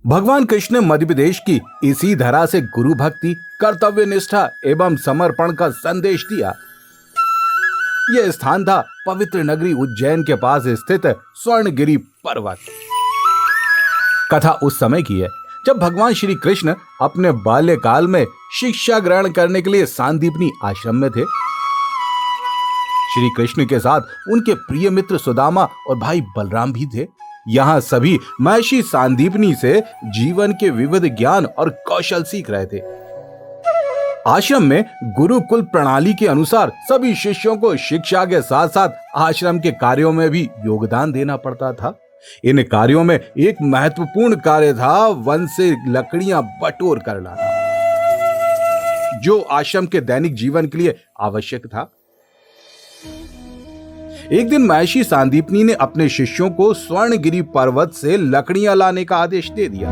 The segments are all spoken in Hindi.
भगवान कृष्ण ने मध्य प्रदेश की इसी धरा से गुरु भक्ति, कर्तव्य निष्ठा एवं समर्पण का संदेश दिया। यह स्थान था पवित्र नगरी उज्जैन के पास स्थित स्वर्णगिरी पर्वत। कथा उस समय की है जब भगवान श्री कृष्ण अपने बाल्यकाल में शिक्षा ग्रहण करने के लिए सांदीपनी आश्रम में थे। श्री कृष्ण के साथ उनके प्रिय मित्र सुदामा और भाई बलराम भी थे। यहाँ सभी महर्षि सांदीपनी से जीवन के विविध ज्ञान और कौशल सीख रहे थे। आश्रम में गुरुकुल प्रणाली के अनुसार सभी शिष्यों को शिक्षा के साथ साथ आश्रम के कार्यों में भी योगदान देना पड़ता था। इन कार्यों में एक महत्वपूर्ण कार्य था वन से लकड़ियां बटोर कर लाना, जो आश्रम के दैनिक जीवन के लिए आवश्यक था। एक दिन महर्षि सांदीपनी ने अपने शिष्यों को स्वर्णगिरी पर्वत से लकड़ियां लाने का आदेश दे दिया।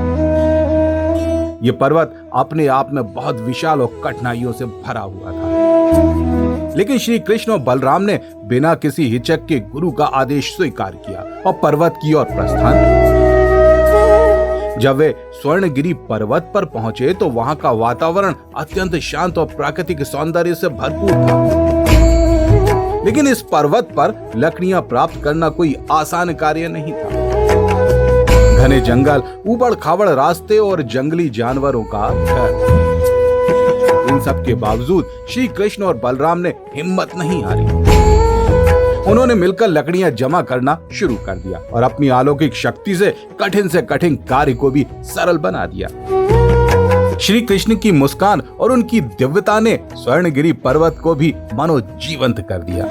यह पर्वत अपने आप में बहुत विशाल और कठिनाइयों से भरा हुआ था, लेकिन श्री कृष्ण और बलराम ने बिना किसी हिचक के गुरु का आदेश स्वीकार किया और पर्वत की ओर प्रस्थान। जब वे स्वर्णगिरी पर्वत पर पहुंचे तो वहां का वातावरण अत्यंत शांत और प्राकृतिक सौंदर्य से भरपूर था। लेकिन इस पर्वत पर लकड़ियां प्राप्त करना कोई आसान कार्य नहीं था। घने जंगल, ऊबड़ खाबड़ रास्ते और जंगली जानवरों का डर। इन सब के बावजूद श्री कृष्ण और बलराम ने हिम्मत नहीं हारी। उन्होंने मिलकर लकड़ियां जमा करना शुरू कर दिया और अपनी अलौकिक शक्ति से कठिन कार्य को भी सरल बना दिया। श्री कृष्ण की मुस्कान और उनकी दिव्यता ने स्वर्णगिरी पर्वत को भी मानो जीवंत कर दिया।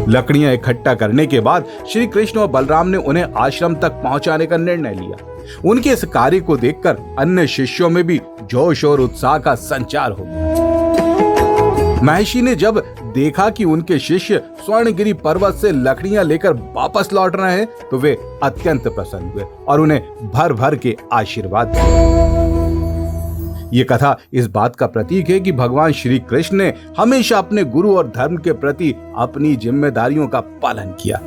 लकड़ियां इकट्ठा करने के बाद श्री कृष्ण और बलराम ने उन्हें आश्रम तक पहुंचाने का निर्णय लिया। उनके इस कार्य को देखकर अन्य शिष्यों में भी जोश और उत्साह का संचार हो गया। महर्षि ने जब देखा कि उनके शिष्य स्वर्णगिरी पर्वत से लकड़ियां लेकर वापस लौट रहे हैं तो वे अत्यंत प्रसन्न हुए और उन्हें भर भर के आशीर्वाद दिए। ये कथा इस बात का प्रतीक है कि भगवान श्री कृष्ण ने हमेशा अपने गुरु और धर्म के प्रति अपनी जिम्मेदारियों का पालन किया।